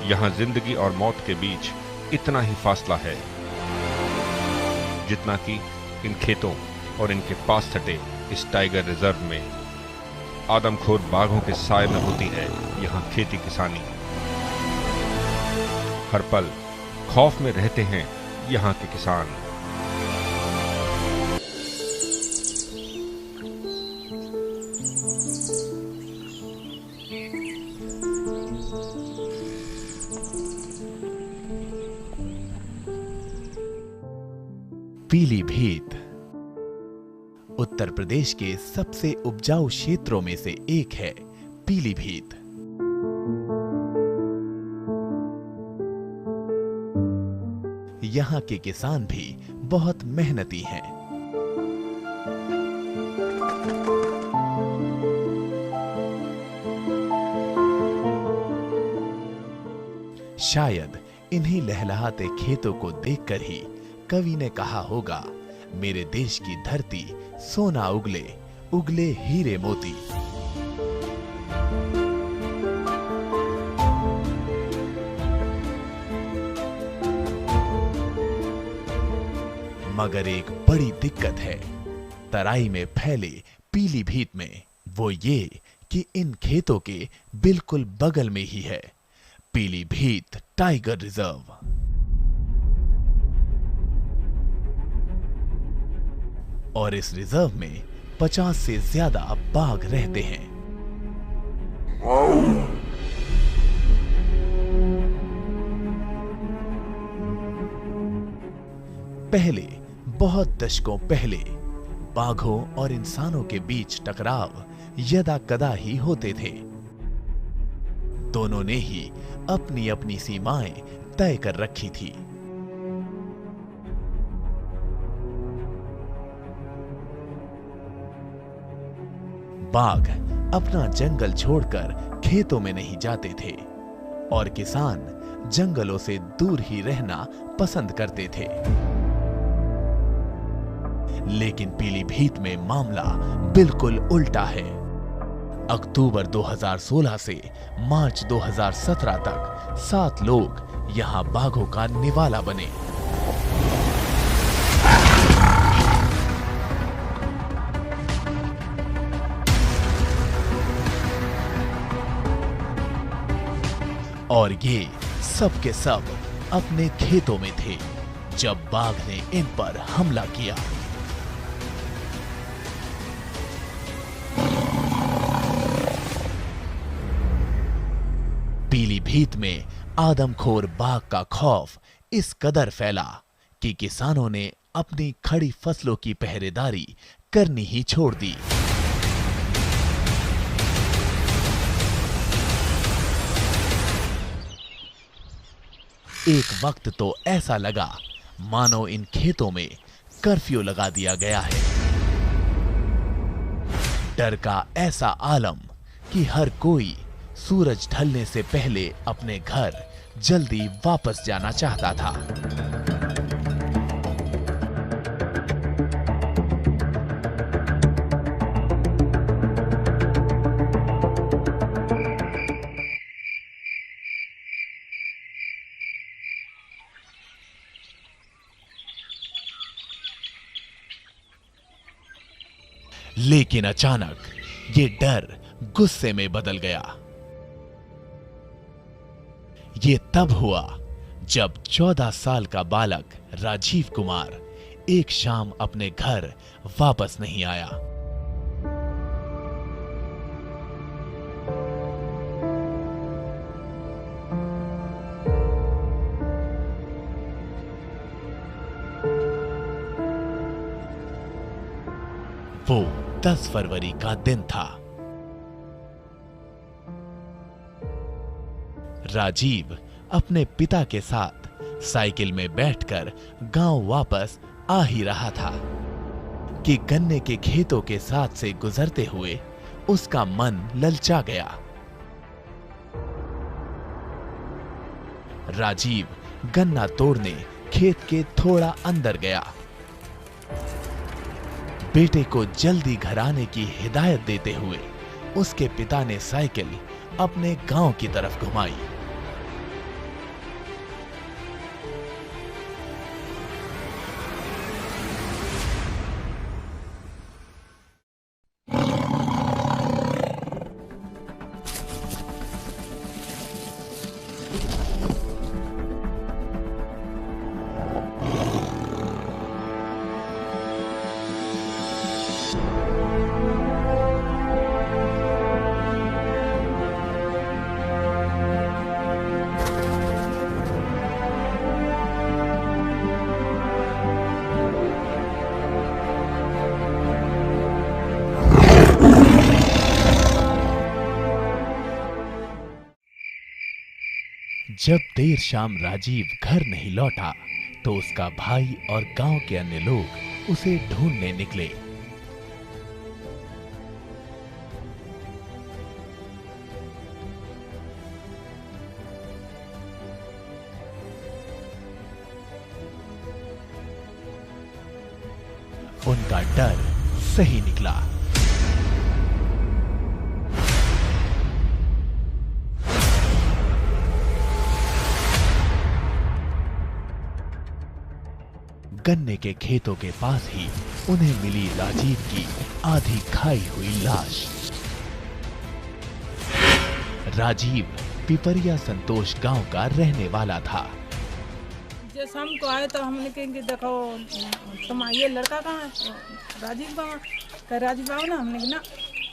यहाँ जिंदगी और मौत के बीच इतना ही फासला है जितना कि इन खेतों और इनके पास सटे इस टाइगर रिजर्व में आदमखोर बाघों के साए में होती है यहाँ खेती किसानी। हर पल खौफ में रहते हैं यहाँ के किसान। पीलीभीत उत्तर प्रदेश के सबसे उपजाऊ क्षेत्रों में से एक है। पीलीभीत यहाँ के किसान भी बहुत मेहनती हैं। शायद इन्हीं लहलहाते खेतों को देखकर ही कवि ने कहा होगा, मेरे देश की धरती सोना उगले, उगले हीरे मोती। मगर एक बड़ी दिक्कत है तराई में फैले पीलीभीत में, वो ये कि इन खेतों के बिल्कुल बगल में ही है पीलीभीत टाइगर रिजर्व। और इस रिजर्व में 50 से ज्यादा बाघ रहते हैं। पहले, बहुत दशकों पहले, बाघों और इंसानों के बीच टकराव यदा कदा ही होते थे। दोनों ने ही अपनी अपनी सीमाएं तय कर रखी थी। बाघ अपना जंगल छोड़कर खेतों में नहीं जाते थे और किसान जंगलों से दूर ही रहना पसंद करते थे। लेकिन पीलीभीत में मामला बिल्कुल उल्टा है। अक्टूबर 2016 से मार्च 2017 तक 7 लोग यहां बाघों का निवाला बने। और ये सब के सब अपने खेतों में थे जब बाघ ने इन पर हमला किया। पीलीभीत में आदमखोर बाघ का खौफ इस कदर फैला कि किसानों ने अपनी खड़ी फसलों की पहरेदारी करनी ही छोड़ दी। एक वक्त तो ऐसा लगा मानो इन खेतों में कर्फ्यू लगा दिया गया है। डर का ऐसा आलम कि हर कोई सूरज ढलने से पहले अपने घर जल्दी वापस जाना चाहता था। लेकिन अचानक ये डर गुस्से में बदल गया। ये तब हुआ जब 14 साल का बालक राजीव कुमार एक शाम अपने घर वापस नहीं आया। वो 10 फरवरी का दिन था। राजीव अपने पिता के साथ साइकिल में बैठकर गांव वापस आ ही रहा था कि गन्ने के खेतों के साथ से गुजरते हुए उसका मन ललचा गया। राजीव गन्ना तोड़ने खेत के थोड़ा अंदर गया। बेटे को जल्दी घर आने की हिदायत देते हुए उसके पिता ने साइकिल अपने गांव की तरफ घुमाई। जब देर शाम राजीव घर नहीं लौटा तो उसका भाई और गांव के अन्य लोग उसे ढूंढने निकले। उनका डर सही निकला। गन्ने के खेतों के पास ही उन्हें मिली राजीव की आधी खाई हुई लाश। राजीव पिपरिया संतोष गांव का रहने वाला था। जैसे हमको आए तो हमने कहेंगे देखो तुम ये लड़का कहाँ है, राजीव बाबा कह राजीव बाबा ना, हमने ना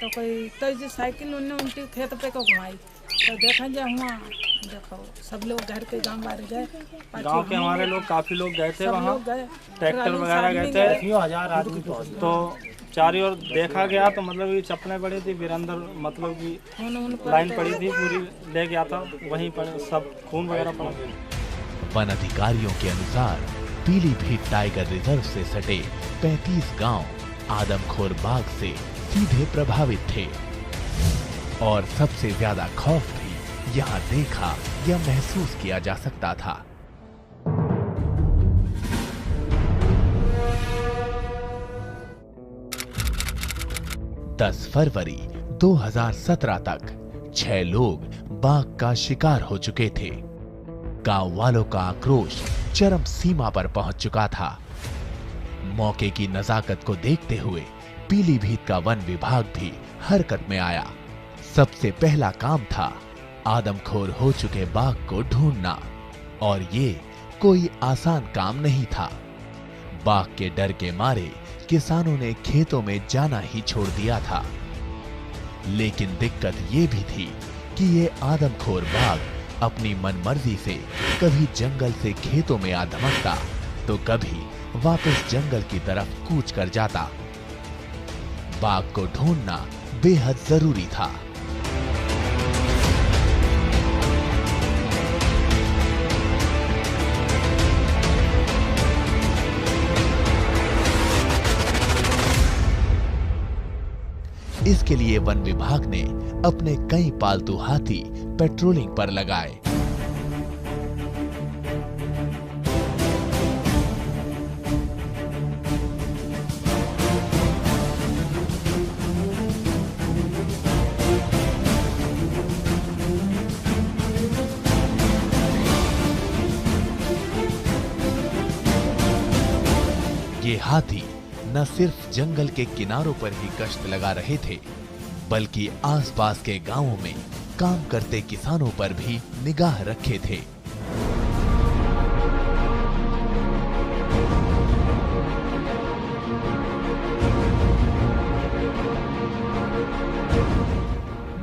तो कोई तो जो साइकिल उनने उनके खेत पे को घुमाई तो देखा जा हुआ देखो सब लोग घर के गांव बाहर गए, गांव के हमारे लोग काफी लोग गए थे वहाँ, गए ट्रैक्टर वगैरह गए थे, 1000 आदमी तो चारों ओर देखा गया तो मतलब ये चप्पलें पड़ी थी, फिर अंदर मतलब कि लाइन पड़ी थी पूरी, ले गया था वहीं पर सब खून वगैरह पड़ा। वन अधिकारियों के अनुसार पीलीभीत टाइगर रिजर्व से सटे 35 गांव आदमखोर बाघ से सीधे प्रभावित थे और सबसे ज्यादा खौफ भी यहाँ देखा या महसूस किया जा सकता था। 10 फरवरी 2017 तक 6 लोग बाघ का शिकार हो चुके थे। गांव वालों का आक्रोश चरम सीमा पर पहुंच चुका था। मौके की नजाकत को देखते हुए पीलीभीत का वन विभाग भी हरकत में आया। सबसे पहला काम था आदमखोर हो चुके बाघ को ढूंढना, और ये कोई आसान काम नहीं था। बाघ के डर के मारे किसानों ने खेतों में जाना ही छोड़ दिया था। लेकिन दिक्कत ये भी थी कि ये आदमखोर बाघ अपनी मनमर्जी से कभी जंगल से खेतों में आ धमकता तो कभी वापस जंगल की तरफ कूच कर जाता। बाघ को ढूंढना बेहद जरूरी था। इसके लिए वन विभाग ने अपने कई पालतू हाथी पेट्रोलिंग पर लगाए। ये हाथी न सिर्फ जंगल के किनारों पर ही गश्त लगा रहे थे, बल्कि आसपास के गांवों में काम करते किसानों पर भी निगाह रखे थे।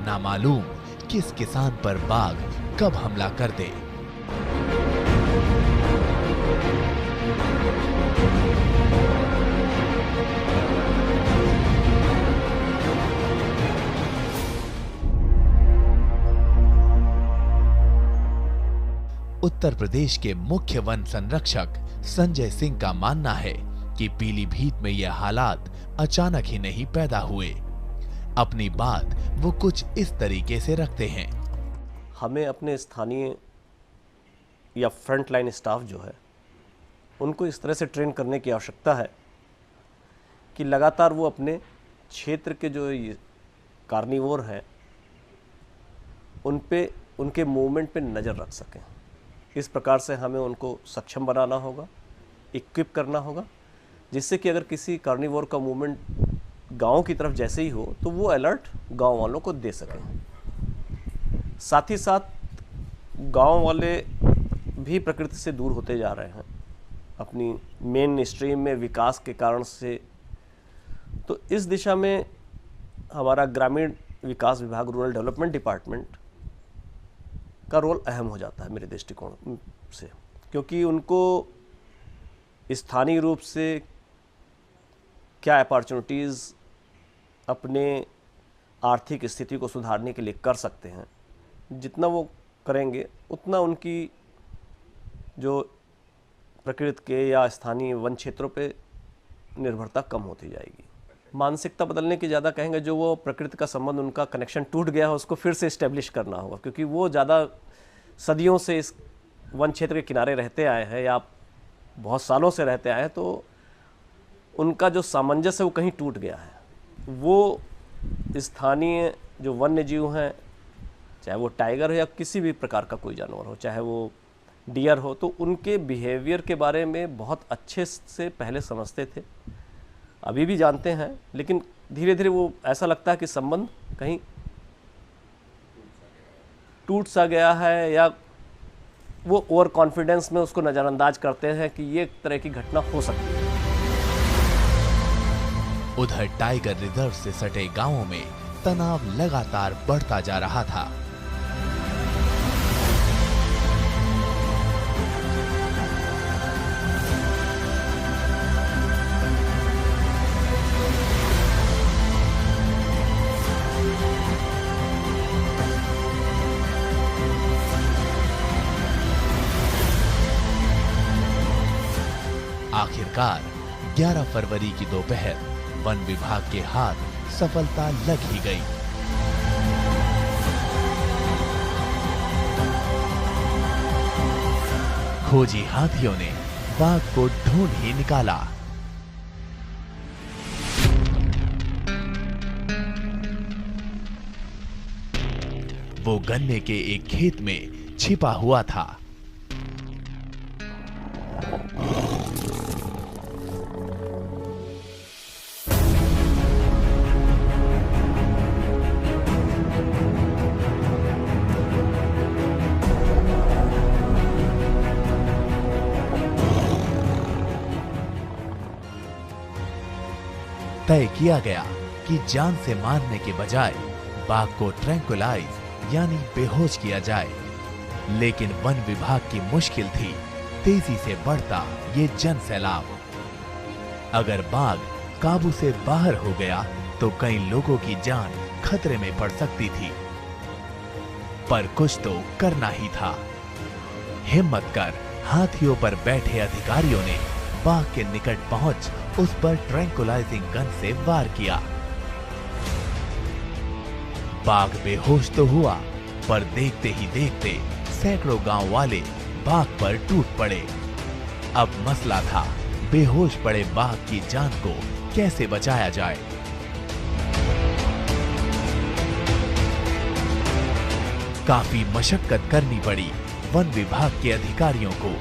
नामालूम किस किसान पर बाघ कब हमला कर दे। उत्तर प्रदेश के मुख्य वन संरक्षक संजय सिंह का मानना है कि पीलीभीत में यह हालात अचानक ही नहीं पैदा हुए। अपनी बात वो कुछ इस तरीके से रखते हैं। हमें अपने स्थानीय या फ्रंट लाइन स्टाफ जो है उनको इस तरह से ट्रेन करने की आवश्यकता है कि लगातार वो अपने क्षेत्र के जो कार्निवोर हैं उन पे उनके मूवमेंट पे नज़र रख सकें। इस प्रकार से हमें उनको सक्षम बनाना होगा, इक्विप करना होगा, जिससे कि अगर किसी कार्निवोर का मूवमेंट गांव की तरफ जैसे ही हो तो वो अलर्ट गांव वालों को दे सकें। साथ ही साथ गांव वाले भी प्रकृति से दूर होते जा रहे हैं अपनी मेन स्ट्रीम में विकास के कारण से। तो इस दिशा में हमारा ग्रामीण विकास विभाग, रूरल डेवलपमेंट डिपार्टमेंट का रोल अहम हो जाता है मेरे दृष्टिकोण से, क्योंकि उनको स्थानीय रूप से क्या अपॉर्चुनिटीज़ अपने आर्थिक स्थिति को सुधारने के लिए कर सकते हैं, जितना वो करेंगे उतना उनकी जो प्रकृति के या स्थानीय वन क्षेत्रों पे निर्भरता कम होती जाएगी। मानसिकता बदलने की ज़्यादा कहेंगे, जो वो प्रकृति का संबंध, उनका कनेक्शन टूट गया है, उसको फिर से इस्टेब्लिश करना होगा, क्योंकि वो ज़्यादा सदियों से इस वन क्षेत्र के किनारे रहते आए हैं या बहुत सालों से रहते आए हैं, तो उनका जो सामंजस्य है वो कहीं टूट गया है। वो स्थानीय जो वन्य जीव हैं, चाहे वो टाइगर हो या किसी भी प्रकार का कोई जानवर हो, चाहे वो डियर हो, तो उनके बिहेवियर के बारे में बहुत अच्छे से पहले समझते थे, अभी भी जानते हैं, लेकिन धीरे धीरे वो ऐसा लगता है कि संबंध कहीं टूट सा गया है, या वो ओवर कॉन्फिडेंस में उसको नज़रअंदाज करते हैं कि ये एक तरह की घटना हो सकती है। उधर टाइगर रिजर्व से सटे गांवों में तनाव लगातार बढ़ता जा रहा था। आखिरकार 11 फरवरी की दोपहर वन विभाग के हाथ सफलता लग ही गई। खोजी हाथियों ने बाघ को ढूंढ ही निकाला। वो गन्ने के एक खेत में छिपा हुआ था। तय किया गया कि जान से मारने के बजाय बाघ को ट्रैंकुलाइज यानी बेहोश किया जाए, लेकिन वन विभाग की मुश्किल थी तेजी से बढ़ता ये जन सैलाब। अगर बाघ काबू से बाहर हो गया तो कई लोगों की जान खतरे में पड़ सकती थी, पर कुछ तो करना ही था। हिम्मत कर हाथियों पर बैठे अधिकारियों ने बाघ के निकट पहुंच उस पर ट्रैंकुलाइजिंग गन से वार किया। बाघ बेहोश तो हुआ, पर देखते ही देखते सैकड़ों गांव वाले बाघ पर टूट पड़े। अब मसला था बेहोश पड़े बाघ की जान को कैसे बचाया जाए। काफी मशक्कत करनी पड़ी वन विभाग के अधिकारियों को।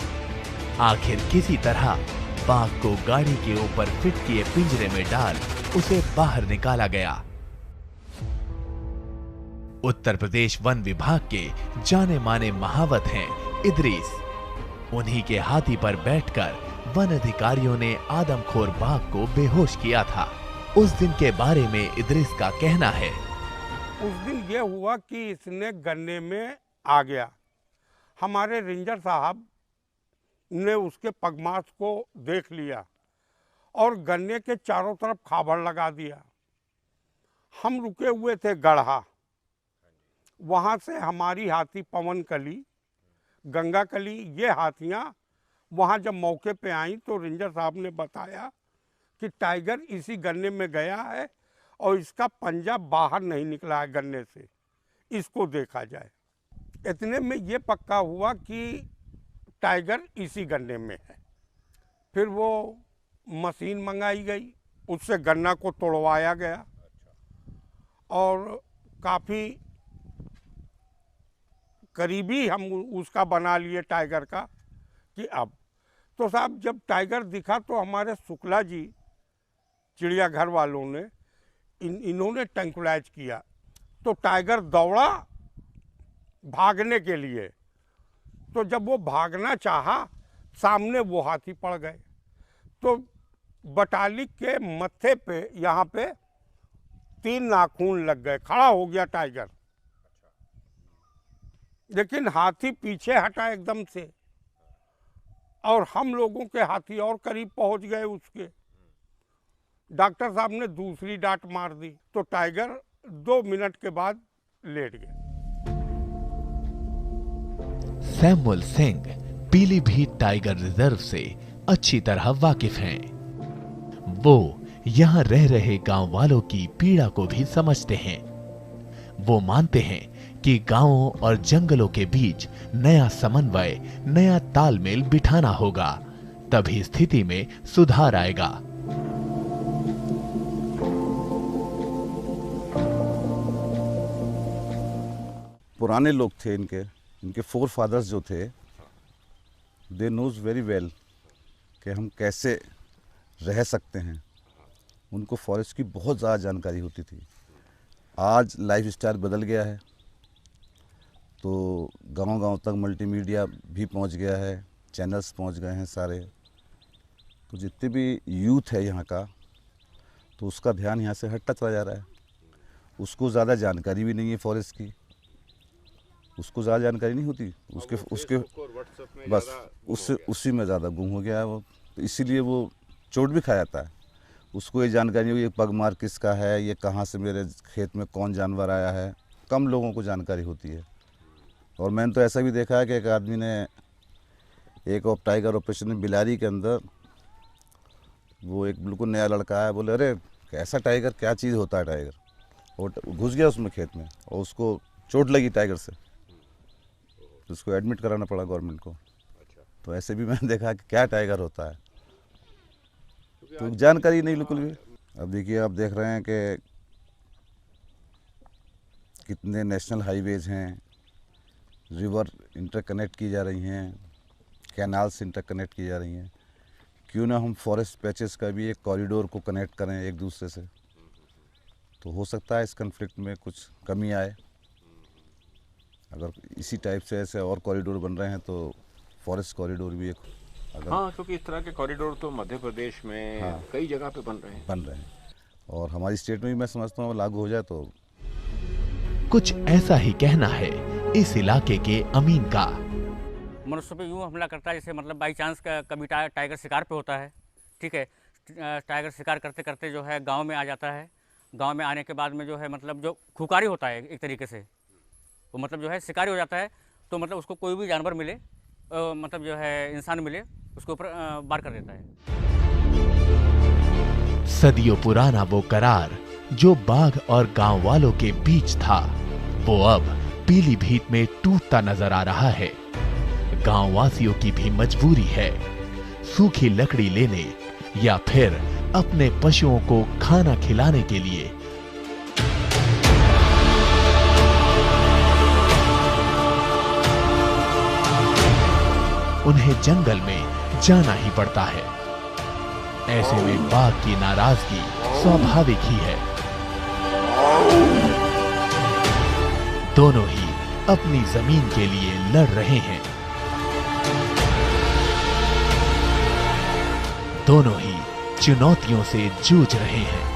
आखिर किसी तरह बाघ को गाड़ी के ऊपर फिट किए पिंजरे में डाल उसे बाहर निकाला गया। उत्तर प्रदेश वन विभाग के जाने माने महावत हैं इदरीस। उन्हीं के हाथी पर बैठकर वन अधिकारियों ने आदमखोर बाघ को बेहोश किया था। उस दिन के बारे में इदरीस का कहना है, उस दिन ये हुआ कि इसने गन्ने में आ गया। हमारे रेंजर साहब ने उसके पगमार्क को देख लिया और गन्ने के चारों तरफ खाबड़ लगा दिया। हम रुके हुए थे गढ़ा, वहाँ से हमारी हाथी पवन कली, गंगा कली, ये हाथियाँ वहाँ जब मौके पे आई तो रेंजर साहब ने बताया कि टाइगर इसी गन्ने में गया है और इसका पंजा बाहर नहीं निकला है गन्ने से, इसको देखा जाए। इतने में ये पक्का हुआ कि टाइगर इसी गन्ने में है। फिर वो मशीन मंगाई गई, उससे गन्ना को तोड़वाया गया और काफ़ी करीबी हम उसका बना लिए टाइगर का कि अब तो साहब जब टाइगर दिखा तो हमारे शुक्ला जी चिड़ियाघर वालों ने इन्होंने ट्रैंकुलाइज किया तो टाइगर दौड़ा भागने के लिए। तो जब वो भागना चाहा सामने वो हाथी पड़ गए, तो बटाली के मत्थे पे यहाँ पे 3 नाखून लग गए, खड़ा हो गया टाइगर। लेकिन हाथी पीछे हटा एकदम से और हम लोगों के हाथी और करीब पहुंच गए उसके। डॉक्टर साहब ने दूसरी डांट मार दी तो टाइगर 2 मिनट के बाद लेट गया। Samuel Singh Pilibhit tiger reserve से अच्छी तरह वाकिफ हैं। वो यहाँ रह रहे गांव वालों की पीड़ा को भी समझते हैं। वो मानते हैं कि गांवों और जंगलों के बीच नया समन्वय, नया तालमेल बिठाना होगा, तभी स्थिति में सुधार आएगा। पुराने लोग थे इनके फोर फादर्स जो थे, दे नोज वेरी वेल कि हम कैसे रह सकते हैं। उनको फॉरेस्ट की बहुत ज़्यादा जानकारी होती थी। आज लाइफ स्टाइल बदल गया है, तो गांव-गांव तक मल्टीमीडिया भी पहुंच गया है, चैनल्स पहुंच गए हैं सारे। तो जितने भी यूथ है यहाँ का, तो उसका ध्यान यहाँ से हटता चला जा रहा है। उसको ज़्यादा जानकारी भी नहीं है फॉरेस्ट की, उसको ज़्यादा जानकारी नहीं होती, उसके बस उसी में ज़्यादा गुम हो गया है वो। तो इसीलिए वो चोट भी खा जाता है। उसको ये जानकारी नहीं होगी, ये पगमार किसका है, ये कहाँ से मेरे खेत में कौन जानवर आया है, कम लोगों को जानकारी होती है। और मैंने तो ऐसा भी देखा है कि एक आदमी ने एक टाइगर ऑपरेशन में बिलारी के अंदर, वो एक बिल्कुल नया लड़का है, बोले अरे कैसा टाइगर, क्या चीज़ होता है टाइगर, और घुस गया उसमें खेत में और उसको चोट लगी टाइगर से, तो उसको एडमिट कराना पड़ा गवर्नमेंट को। तो ऐसे भी मैंने देखा कि क्या टाइगर होता है, तो जानकारी नहीं बिल्कुल भी। अब देखिए, आप देख रहे हैं कि कितने नेशनल हाईवेज हैं, रिवर इंटरकनेक्ट की जा रही हैं, कैनाल्स इंटरकनेक्ट की जा रही हैं। क्यों ना हम फॉरेस्ट पैचेस का भी एक कॉरिडोर को कनेक्ट करें एक दूसरे से, तो हो सकता है इस कन्फ्लिक्ट में कुछ कमी आए। अगर इसी टाइप से ऐसे और कॉरिडोर बन रहे हैं तो फॉरेस्ट कॉरिडोर भी एक हाँ, क्योंकि इस तरह के कॉरिडोर तो मध्य प्रदेश में हाँ, कई जगह पे बन रहे हैं और हमारी स्टेट में भी मैं समझता हूँ लागू हो जाए तो। कुछ ऐसा ही कहना है इस इलाके के अमीन का। मनुष्य पे यूँ हमला करता है जैसे मतलब बाई चांस कभी टाइगर शिकार पे होता है, ठीक है, टाइगर शिकार करते करते जो है गांव में आ जाता है। गांव में आने के बाद में जो है मतलब जो खुकारी होता है एक तरीके से, वो मतलब जो है शिकारी हो जाता है। तो मतलब उसको कोई भी जानवर मिले, मतलब जो है इंसान मिले, उसके ऊपर वार कर देता है। सदियों पुराना वो करार जो बाघ और गांव वालों के बीच था, वो अब पीलीभीत में टूटता नजर आ रहा है। गांव वासियों की भी मजबूरी है, सूखी लकड़ी लेने या फिर अपने पशुओं को खाना खिलाने के लिए उन्हें जंगल में जाना ही पड़ता है। ऐसे में बाघ की नाराजगी स्वाभाविक ही है। दोनों ही अपनी जमीन के लिए लड़ रहे हैं, दोनों ही चुनौतियों से जूझ रहे हैं।